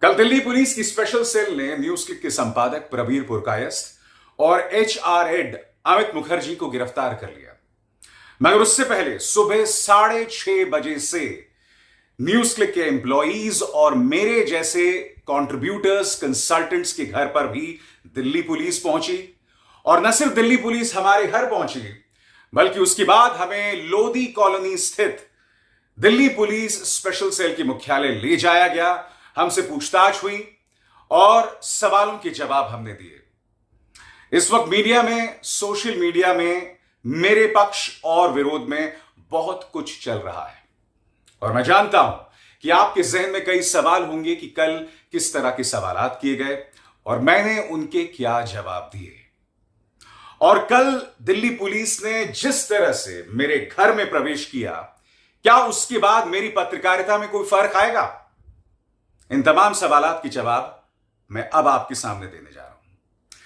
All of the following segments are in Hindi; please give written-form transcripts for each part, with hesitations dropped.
कल दिल्ली पुलिस की स्पेशल सेल ने न्यूज क्लिक के संपादक प्रबीर पुरकायस्थ और एचआर हेड अमित मुखर्जी को गिरफ्तार कर लिया। मगर उससे पहले सुबह 6:30 बजे से न्यूज क्लिक के एम्प्लॉइज और मेरे जैसे कंट्रीब्यूटर्स कंसल्टेंट्स के घर पर भी दिल्ली पुलिस पहुंची। और न सिर्फ दिल्ली पुलिस हमारे घर पहुंची, बल्कि उसके बाद हमें लोधी कॉलोनी स्थित दिल्ली पुलिस स्पेशल सेल के मुख्यालय ले जाया गया। हमसे पूछताछ हुई और सवालों के जवाब हमने दिए। इस वक्त मीडिया में, सोशल मीडिया में मेरे पक्ष और विरोध में बहुत कुछ चल रहा है और मैं जानता हूं कि आपके जहन में कई सवाल होंगे कि कल किस तरह के सवालात किए गए और मैंने उनके क्या जवाब दिए। और कल दिल्ली पुलिस ने जिस तरह से मेरे घर में प्रवेश किया, क्या उसके बाद मेरी पत्रकारिता में कोई फर्क आएगा? इन तमाम सवालात के जवाब मैं अब आपके सामने देने जा रहा हूं।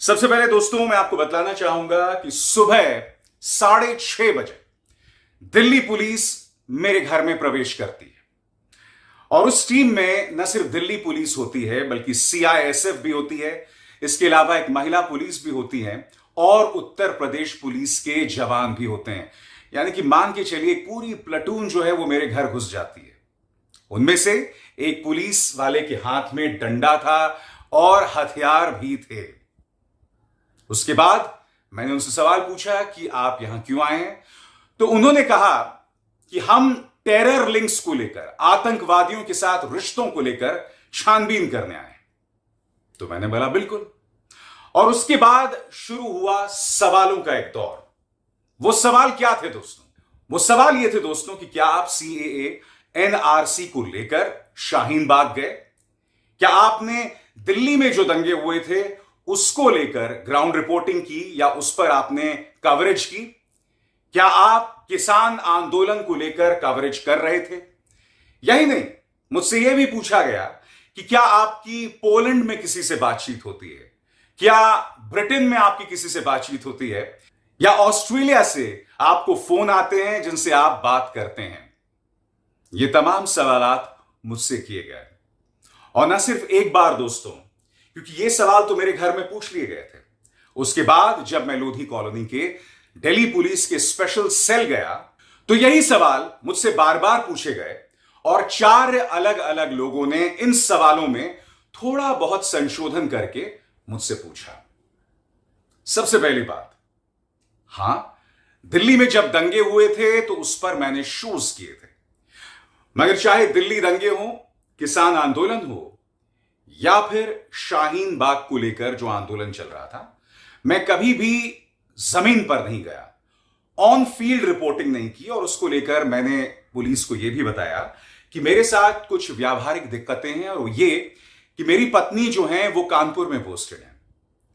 सबसे पहले दोस्तों, मैं आपको बतलाना चाहूंगा कि सुबह 6:30 बजे दिल्ली पुलिस मेरे घर में प्रवेश करती है और उस टीम में न सिर्फ दिल्ली पुलिस होती है बल्कि सीआईएसएफ भी होती है। इसके अलावा एक महिला पुलिस भी होती है और उत्तर प्रदेश पुलिस के जवान भी होते हैं। यानी कि मान के चलिए पूरी प्लेटून जो है वो मेरे घर घुस जाती है। उनमें से एक पुलिस वाले के हाथ में डंडा था और हथियार भी थे। उसके बाद मैंने उनसे सवाल पूछा कि आप यहां क्यों आए हैं, तो उन्होंने कहा कि हम टेरर लिंक्स को लेकर, आतंकवादियों के साथ रिश्तों को लेकर छानबीन करने आए। तो मैंने बोला बिल्कुल। और उसके बाद शुरू हुआ सवालों का एक दौर। वो सवाल क्या थे दोस्तों? वो सवाल ये थे दोस्तों कि क्या आप सीएए एनआरसी को लेकर शाहीन बाग गए? क्या आपने दिल्ली में जो दंगे हुए थे उसको लेकर ग्राउंड रिपोर्टिंग की या उस पर आपने कवरेज की? क्या आप किसान आंदोलन को लेकर कवरेज कर रहे थे? यही नहीं, मुझसे यह भी पूछा गया कि क्या आपकी पोलैंड में किसी से बातचीत होती है, क्या ब्रिटेन में आपकी किसी से बातचीत होती है, या ऑस्ट्रेलिया से आपको फोन आते हैं जिनसे आप बात करते हैं? ये तमाम सवालात मुझसे किए गए और ना सिर्फ एक बार दोस्तों, क्योंकि ये सवाल तो मेरे घर में पूछ लिए गए थे। उसके बाद जब मैं लोधी कॉलोनी के दिल्ली पुलिस के स्पेशल सेल गया तो यही सवाल मुझसे बार बार पूछे गए और 4 अलग अलग लोगों ने इन सवालों में थोड़ा बहुत संशोधन करके मुझसे पूछा। सबसे पहली बात, हां, दिल्ली में जब दंगे हुए थे तो उस पर मैंने शोज किए थे। मगर चाहे दिल्ली दंगे हो, किसान आंदोलन हो या फिर शाहीन बाग को लेकर जो आंदोलन चल रहा था, मैं कभी भी जमीन पर नहीं गया, ऑन फील्ड रिपोर्टिंग नहीं की। और उसको लेकर मैंने पुलिस को यह भी बताया कि मेरे साथ कुछ व्यावहारिक दिक्कतें हैं और ये कि मेरी पत्नी जो है वो कानपुर में पोस्टेड है,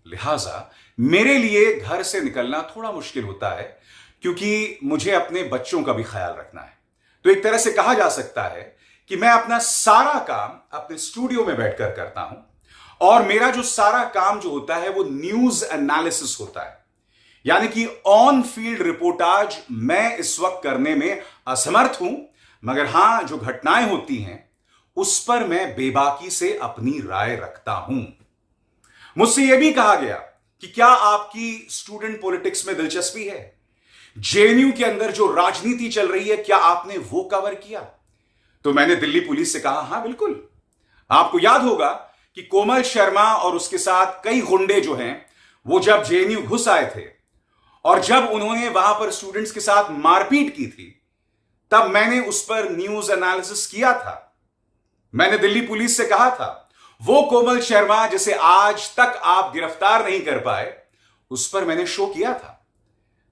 लिहाजा मेरे लिए घर से निकलना थोड़ा मुश्किल होता है क्योंकि मुझे अपने बच्चों का भी ख्याल रखना है। तो एक तरह से कहा जा सकता है कि मैं अपना सारा काम अपने स्टूडियो में बैठकर करता हूं और मेरा जो सारा काम जो होता है वो न्यूज एनालिसिस होता है। यानी कि ऑन फील्ड रिपोर्टाज मैं इस वक्त करने में असमर्थ हूं, मगर हां, जो घटनाएं होती हैं उस पर मैं बेबाकी से अपनी राय रखता हूं। मुझसे यह भी कहा गया कि क्या आपकी स्टूडेंट पॉलिटिक्स में दिलचस्पी है? जेएनयू के अंदर जो राजनीति चल रही है, क्या आपने वो कवर किया? तो मैंने दिल्ली पुलिस से कहा, हां बिल्कुल। आपको याद होगा कि कोमल शर्मा और उसके साथ कई गुंडे जो हैं वो जब जेएनयू घुस आए थे और जब उन्होंने वहां पर स्टूडेंट्स के साथ मारपीट की थी, तब मैंने उस पर न्यूज एनालिसिस किया था। मैंने दिल्ली पुलिस से कहा था, वो कोमल शर्मा जिसे आज तक आप गिरफ्तार नहीं कर पाए, उस पर मैंने शो किया था।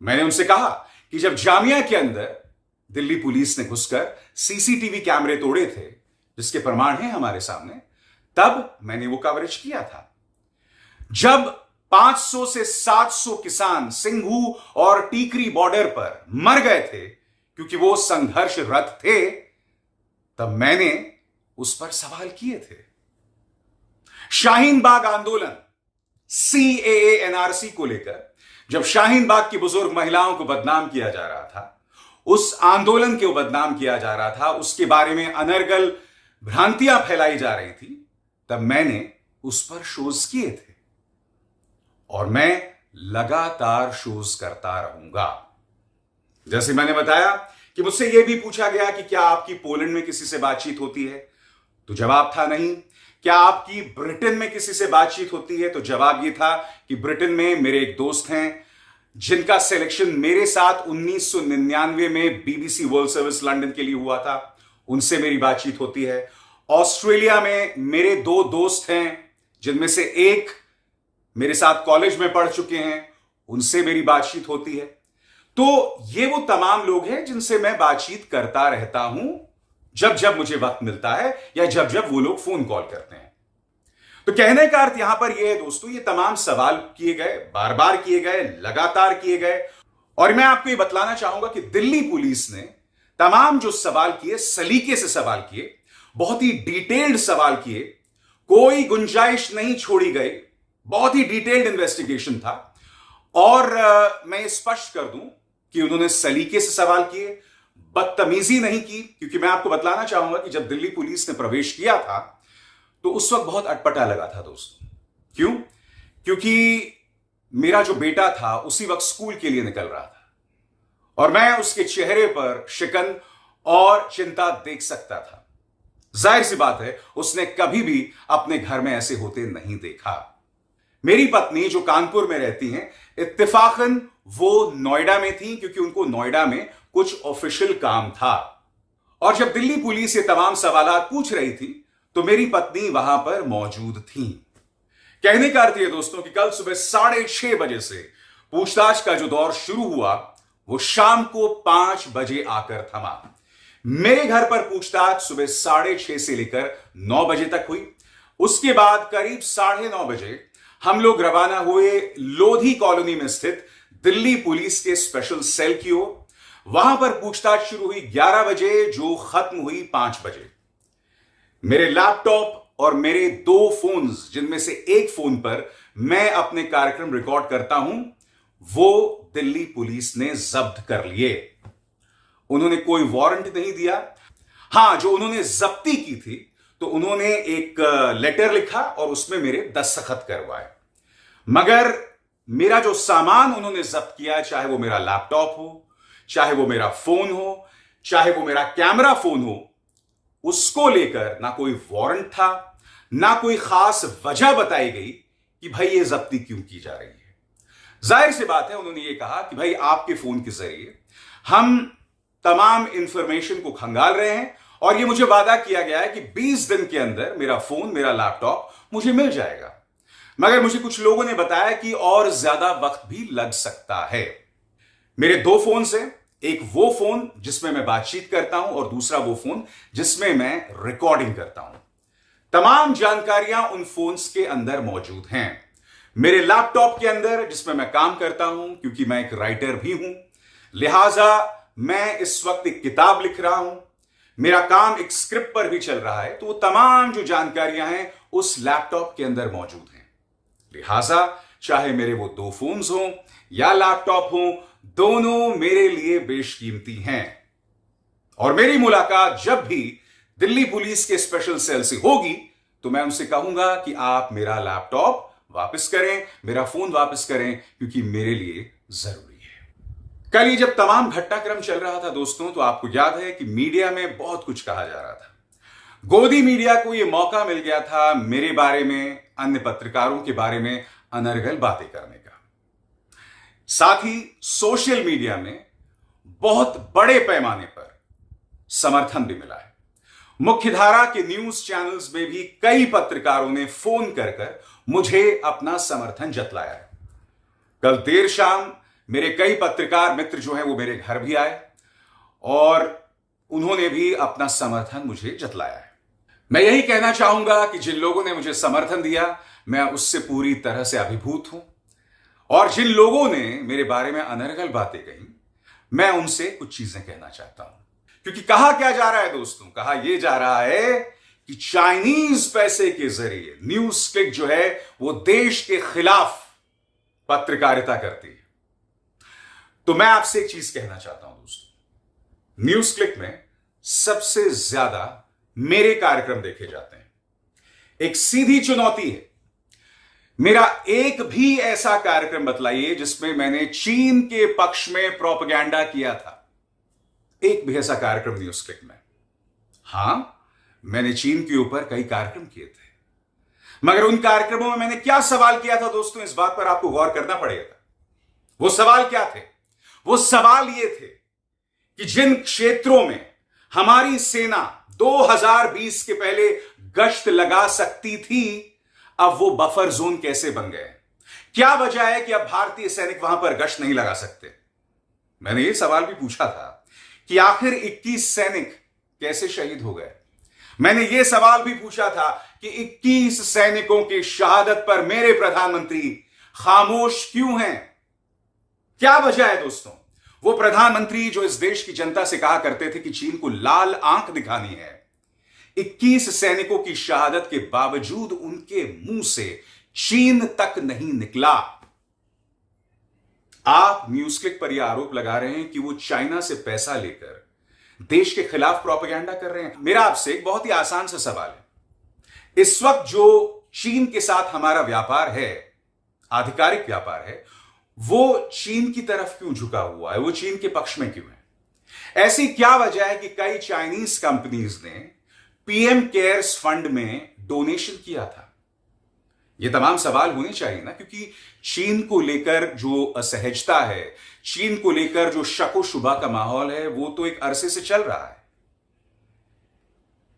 मैंने उनसे कहा कि जब जामिया के अंदर दिल्ली पुलिस ने घुसकर सीसीटीवी कैमरे तोड़े थे, जिसके प्रमाण हैं हमारे सामने, तब मैंने वो कवरेज किया था। जब 500 से 700 किसान सिंघू और टीकरी बॉर्डर पर मर गए थे क्योंकि वो संघर्षरत थे, तब मैंने उस पर सवाल किए थे। शाहीन बाग आंदोलन, सीएए एनआरसी को लेकर जब शाहीन बाग की बुजुर्ग महिलाओं को बदनाम किया जा रहा था, उस आंदोलन को बदनाम किया जा रहा था, उसके बारे में अनर्गल भ्रांतियां फैलाई जा रही थी, तब मैंने उस पर शोज किए थे और मैं लगातार शोज करता रहूंगा। जैसे मैंने बताया कि मुझसे यह भी पूछा गया कि क्या आपकी पोलैंड में किसी से बातचीत होती है, तो जवाब था नहीं। क्या आपकी ब्रिटेन में किसी से बातचीत होती है, तो जवाब यह था कि ब्रिटेन में मेरे एक दोस्त हैं जिनका सिलेक्शन मेरे साथ 1999 में बीबीसी वर्ल्ड सर्विस लंदन के लिए हुआ था, उनसे मेरी बातचीत होती है। ऑस्ट्रेलिया में मेरे दो दोस्त हैं जिनमें से एक मेरे साथ कॉलेज में पढ़ चुके हैं, उनसे मेरी बातचीत होती है। तो ये वो तमाम लोग हैं जिनसे मैं बातचीत करता रहता हूं जब जब मुझे वक्त मिलता है या जब जब वो लोग फोन कॉल करते हैं। तो कहने का अर्थ यहां पर यह है दोस्तों, ये तमाम सवाल किए गए, बार बार किए गए, लगातार किए गए, और मैं आपको ये बतलाना चाहूंगा कि दिल्ली पुलिस ने तमाम जो सवाल किए, सलीके से सवाल किए, बहुत ही डिटेल्ड सवाल किए, कोई गुंजाइश नहीं छोड़ी गई, बहुत ही डिटेल्ड इन्वेस्टिगेशन था। और मैं स्पष्ट कर दूं कि उन्होंने सलीके से सवाल किए, बदतमीजी नहीं की, क्योंकि मैं आपको बतलाना चाहूंगा कि जब दिल्ली पुलिस ने प्रवेश किया था तो उस वक्त बहुत अटपटा लगा था दोस्तों। क्यों? क्योंकि मेरा जो बेटा था उसी वक्त स्कूल के लिए निकल रहा था और मैं उसके चेहरे पर शिकन और चिंता देख सकता था। जाहिर सी बात है, उसने कभी भी अपने घर में ऐसे होते नहीं देखा। मेरी पत्नी जो कानपुर में रहती हैं, इत्तेफाकन वो नोएडा में थी, क्योंकि उनको नोएडा में कुछ ऑफिशियल काम था। और जब दिल्ली पुलिस ये तमाम सवालात पूछ रही थी तो मेरी पत्नी वहां पर मौजूद थी। कहने का अर्थ ये दोस्तों कि कल सुबह 6:30 बजे से पूछताछ का जो दौर शुरू हुआ वो शाम को 5 बजे आकर थमा। मेरे घर पर पूछताछ सुबह 6:30 से लेकर 9 बजे तक हुई। उसके बाद करीब 9:30 बजे हम लोग रवाना हुए लोधी कॉलोनी में स्थित दिल्ली पुलिस के स्पेशल सेल की ओर। वहां पर पूछताछ शुरू हुई 11 बजे, जो खत्म हुई 5 बजे। मेरे लैपटॉप और मेरे 2 फोन्स, जिनमें से एक फोन पर मैं अपने कार्यक्रम रिकॉर्ड करता हूं, वो दिल्ली पुलिस ने जब्त कर लिए। उन्होंने कोई वारंट नहीं दिया। हां, जो उन्होंने जब्ती की थी तो उन्होंने एक लेटर लिखा और उसमें मेरे दस्तखत करवाए। मगर मेरा जो सामान उन्होंने जब्त किया, चाहे वो मेरा लैपटॉप हो, चाहे वो मेरा फोन हो, चाहे वो मेरा कैमरा फोन हो, उसको लेकर ना कोई वारंट था, ना कोई खास वजह बताई गई कि भाई ये जब्ती क्यों की जा रही है। जाहिर सी बात है, उन्होंने ये कहा कि भाई आपके फोन के जरिए हम तमाम इंफॉर्मेशन को खंगाल रहे हैं और ये मुझे वादा किया गया है कि 20 दिन के अंदर मेरा फोन, मेरा लैपटॉप मुझे मिल जाएगा। मगर मुझे कुछ लोगों ने बताया कि और ज्यादा वक्त भी लग सकता है। मेरे 2 फोन से, एक वो फोन जिसमें मैं बातचीत करता हूं और दूसरा वो फोन जिसमें मैं रिकॉर्डिंग करता हूं। तमाम जानकारियां उन फोन्स के अंदर मौजूद हैं। मेरे लैपटॉप के अंदर, जिसमें मैं काम करता हूं, क्योंकि मैं एक राइटर भी हूं, लिहाजा मैं इस वक्त एक किताब लिख रहा हूं, मेरा काम एक स्क्रिप्ट पर भी चल रहा है, तो वो तमाम जो जानकारियां हैं उस लैपटॉप के अंदर मौजूद हैं। लिहाजा चाहे मेरे वो 2 फोन्स हों या लैपटॉप हों, दोनों मेरे लिए बेशकीमती हैं। और मेरी मुलाकात जब भी दिल्ली पुलिस के स्पेशल सेल से होगी तो मैं उनसे कहूंगा कि आप मेरा लैपटॉप वापस करें, मेरा फोन वापस करें, क्योंकि मेरे लिए जरूरी है। कल ये जब तमाम घटनाक्रम चल रहा था दोस्तों, तो आपको याद है कि मीडिया में बहुत कुछ कहा जा रहा था। गोदी मीडिया को यह मौका मिल गया था मेरे बारे में, अन्य पत्रकारों के बारे में अनर्गल बातें करने का। साथ ही सोशल मीडिया में बहुत बड़े पैमाने पर समर्थन भी मिला है। मुख्यधारा के न्यूज चैनल्स में भी कई पत्रकारों ने फोन कर मुझे अपना समर्थन जतलाया है। कल देर शाम मेरे कई पत्रकार मित्र जो हैं वो मेरे घर भी आए और उन्होंने भी अपना समर्थन मुझे जतलाया है। मैं यही कहना चाहूंगा कि जिन लोगों ने मुझे समर्थन दिया, मैं उससे पूरी तरह से अभिभूत हूं, और जिन लोगों ने मेरे बारे में अनर्गल बातें कही, मैं उनसे कुछ चीजें कहना चाहता हूं। क्योंकि कहा क्या जा रहा है दोस्तों? कहा यह जा रहा है कि चाइनीज पैसे के जरिए न्यूज क्लिक जो है वो देश के खिलाफ पत्रकारिता करती है। तो मैं आपसे एक चीज कहना चाहता हूं दोस्तों, न्यूज क्लिक में सबसे ज्यादा मेरे कार्यक्रम देखे जाते हैं। एक सीधी चुनौती है। मेरा एक भी ऐसा कार्यक्रम बतलाइए जिसमें मैंने चीन के पक्ष में प्रोपेगेंडा किया था। एक भी ऐसा कार्यक्रम न्यूज क्लिक में। हां, मैंने चीन के ऊपर कई कार्यक्रम किए थे, मगर उन कार्यक्रमों में मैंने क्या सवाल किया था दोस्तों, इस बात पर आपको गौर करना पड़ेगा। वो सवाल क्या थे? वो सवाल ये थे कि जिन क्षेत्रों में हमारी सेना 2020 के पहले गश्त लगा सकती थी, अब वो बफर जोन कैसे बन गए? क्या वजह है कि अब भारतीय सैनिक वहां पर गश्त नहीं लगा सकते? मैंने ये सवाल भी पूछा था कि आखिर 21 सैनिक कैसे शहीद हो गए। मैंने ये सवाल भी पूछा था कि 21 सैनिकों की शहादत पर मेरे प्रधानमंत्री खामोश क्यों हैं? क्या वजह है दोस्तों? वो प्रधानमंत्री जो इस देश की जनता से कहा करते थे कि चीन को लाल आंख दिखानी है, 21 सैनिकों की शहादत के बावजूद उनके मुंह से चीन तक नहीं निकला। आप न्यूज क्लिक पर यह आरोप लगा रहे हैं कि वो चाइना से पैसा लेकर देश के खिलाफ प्रोपेगेंडा कर रहे हैं। मेरा आपसे एक बहुत ही आसान सा सवाल है। इस वक्त जो चीन के साथ हमारा व्यापार है, आधिकारिक व्यापार है, वो चीन की तरफ क्यों झुका हुआ है? वो चीन के पक्ष में क्यों है? ऐसी क्या वजह है कि कई चाइनीज कंपनीज ने पीएम केयर्स फंड में डोनेशन किया था? ये तमाम सवाल होने चाहिए ना, क्योंकि चीन को लेकर जो असहजता है, चीन को लेकर जो शक व शुबा का माहौल है, वो तो एक अरसे से चल रहा है।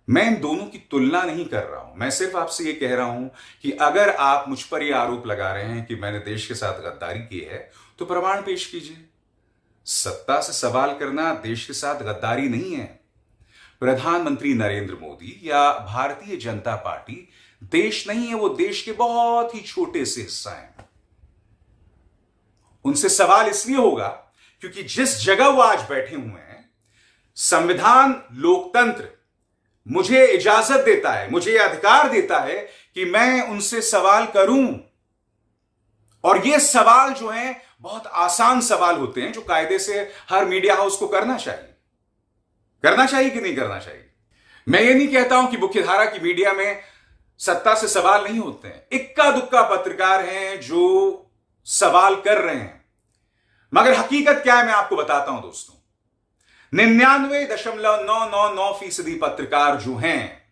मैं इन दोनों की तुलना नहीं कर रहा हूं, मैं सिर्फ आपसे यह कह रहा हूं कि अगर आप मुझ पर यह आरोप लगा रहे हैं कि मैंने देश के साथ गद्दारी की है, तो प्रमाण पेश कीजिए। सत्ता से सवाल करना देश के साथ गद्दारी नहीं है। प्रधानमंत्री नरेंद्र मोदी या भारतीय जनता पार्टी देश नहीं है, वो देश के बहुत ही छोटे से हिस्सा हैं। उनसे सवाल इसलिए होगा क्योंकि जिस जगह वो आज बैठे हुए हैं, संविधान, लोकतंत्र मुझे इजाजत देता है, मुझे यह अधिकार देता है कि मैं उनसे सवाल करूं। और ये सवाल जो हैं बहुत आसान सवाल होते हैं, जो कायदे से हर मीडिया हाउस को करना चाहिए। करना चाहिए कि नहीं करना चाहिए? मैं ये नहीं कहता हूं कि मुख्यधारा की मीडिया में सत्ता से सवाल नहीं होते हैं। इक्का दुक्का पत्रकार हैं जो सवाल कर रहे हैं, मगर हकीकत क्या है मैं आपको बताता हूं दोस्तों। 99.999% पत्रकार जो हैं,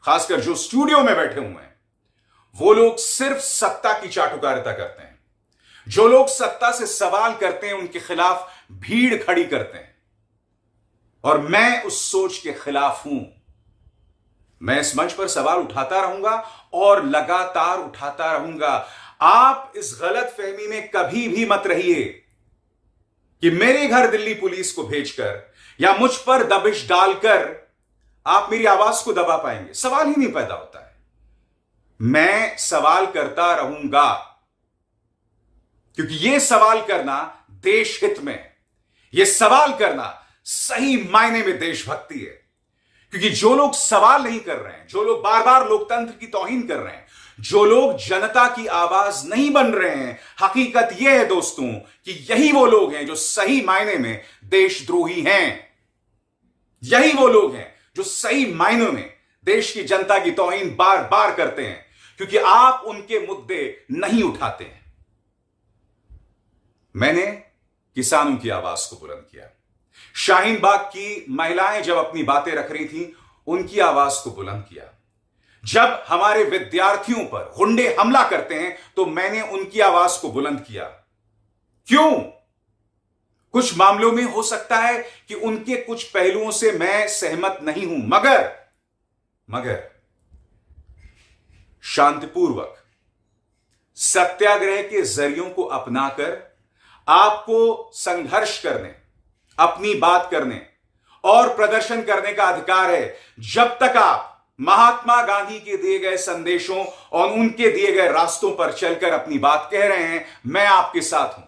खासकर जो स्टूडियो में बैठे हुए हैं, वो लोग सिर्फ सत्ता की चाटुकारिता करते हैं। जो लोग सत्ता से सवाल करते हैं, उनके खिलाफ भीड़ खड़ी करते हैं, और मैं उस सोच के खिलाफ हूं। मैं इस मंच पर सवाल उठाता रहूंगा और लगातार उठाता रहूंगा। आप इस गलत फहमी में कभी भी मत रहिए कि मेरे घर दिल्ली पुलिस को भेजकर या मुझ पर दबिश डालकर आप मेरी आवाज को दबा पाएंगे। सवाल ही नहीं पैदा होता है। मैं सवाल करता रहूंगा, क्योंकि यह सवाल करना देश हित में, यह सवाल करना सही मायने में देशभक्ति है। क्योंकि जो लोग सवाल नहीं कर रहे हैं, जो लोग बार बार लोकतंत्र की तौहीन कर रहे हैं, जो लोग जनता की आवाज नहीं बन रहे हैं, हकीकत यह है दोस्तों कि यही वो लोग हैं जो सही मायने में देशद्रोही हैं। यही वो लोग हैं जो सही मायनों में देश की जनता की तौहीन बार बार करते हैं, क्योंकि आप उनके मुद्दे नहीं उठाते हैं। मैंने किसानों की आवाज को बुलंद किया। शाहीन बाग की महिलाएं जब अपनी बातें रख रही थीं, उनकी आवाज को बुलंद किया। जब हमारे विद्यार्थियों पर गुंडे हमला करते हैं, तो मैंने उनकी आवाज को बुलंद किया। क्यों? कुछ मामलों में हो सकता है कि उनके कुछ पहलुओं से मैं सहमत नहीं हूं, मगर शांतिपूर्वक सत्याग्रह के जरियों को अपनाकर आपको संघर्ष करने, अपनी बात करने और प्रदर्शन करने का अधिकार है। जब तक आप महात्मा गांधी के दिए गए संदेशों और उनके दिए गए रास्तों पर चलकर अपनी बात कह रहे हैं, मैं आपके साथ हूं।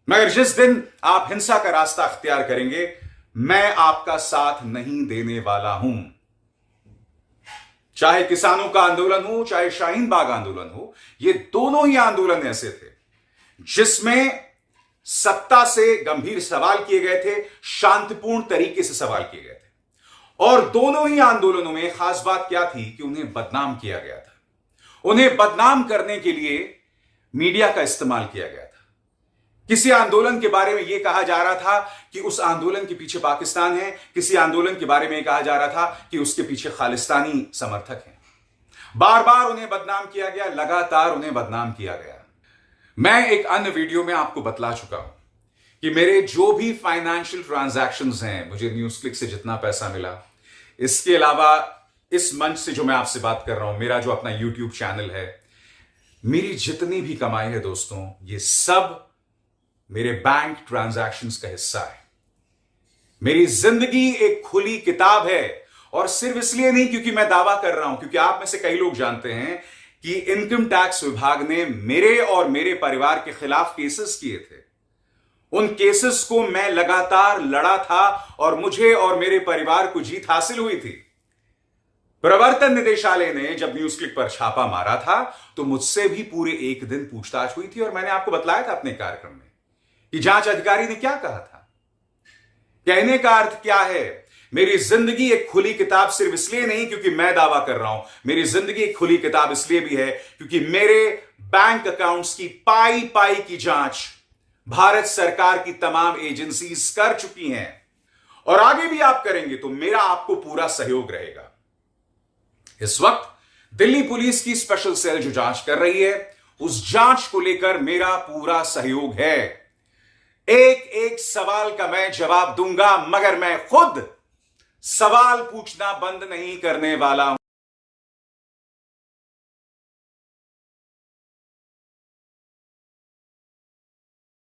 मगर जिस दिन आप हिंसा का रास्ता अख्तियार करेंगे, मैं आपका साथ नहीं देने वाला हूं। चाहे किसानों का आंदोलन हो, चाहे शाहीन बाग आंदोलन हो, ये दोनों ही आंदोलन ऐसे थे जिसमें सत्ता से गंभीर सवाल किए गए थे, शांतिपूर्ण तरीके से सवाल किए गए थे। और दोनों ही आंदोलनों में खास बात क्या थी कि उन्हें बदनाम किया गया था। उन्हें बदनाम करने के लिए मीडिया का इस्तेमाल किया गया था। किसी आंदोलन के बारे में यह कहा जा रहा था कि उस आंदोलन के पीछे पाकिस्तान है, किसी आंदोलन के बारे में कहा जा रहा था कि उसके पीछे खालिस्तानी समर्थक हैं। बार बार उन्हें बदनाम किया गया, लगातार उन्हें बदनाम किया गया। मैं एक अन्य वीडियो में आपको बतला चुका हूं कि मेरे जो भी फाइनेंशियल ट्रांजैक्शंस हैं, मुझे न्यूज क्लिक से जितना पैसा मिला, इसके अलावा इस मंच से जो मैं आपसे बात कर रहा हूं, मेरा जो अपना यूट्यूब चैनल है, मेरी जितनी भी कमाई है दोस्तों, ये सब मेरे बैंक ट्रांजैक्शंस का हिस्सा है। मेरी जिंदगी एक खुली किताब है, और सिर्फ इसलिए नहीं क्योंकि मैं दावा कर रहा हूं, क्योंकि आप में से कई लोग जानते हैं कि इनकम टैक्स विभाग ने मेरे और मेरे परिवार के खिलाफ केसेस किए थे। उन केसेस को मैं लगातार लड़ा था और मुझे और मेरे परिवार को जीत हासिल हुई थी। प्रवर्तन निदेशालय ने जब न्यूज क्लिक पर छापा मारा था तो मुझसे भी पूरे एक दिन पूछताछ हुई थी, और मैंने आपको बतलाया था अपने कार्यक्रम में कि जांच अधिकारी ने क्या कहा था। कहने का अर्थ क्या है? मेरी जिंदगी एक खुली किताब सिर्फ इसलिए नहीं क्योंकि मैं दावा कर रहा हूं, मेरी जिंदगी एक खुली किताब इसलिए भी है क्योंकि मेरे बैंक अकाउंट्स की पाई पाई की जांच भारत सरकार की तमाम एजेंसीज कर चुकी हैं, और आगे भी आप करेंगे तो मेरा आपको पूरा सहयोग रहेगा। इस वक्त दिल्ली पुलिस की स्पेशल सेल जो जांच कर रही है, उस जांच को लेकर मेरा पूरा सहयोग है। एक एक सवाल का मैं जवाब दूंगा, मगर मैं खुद सवाल पूछना बंद नहीं करने वाला हूं।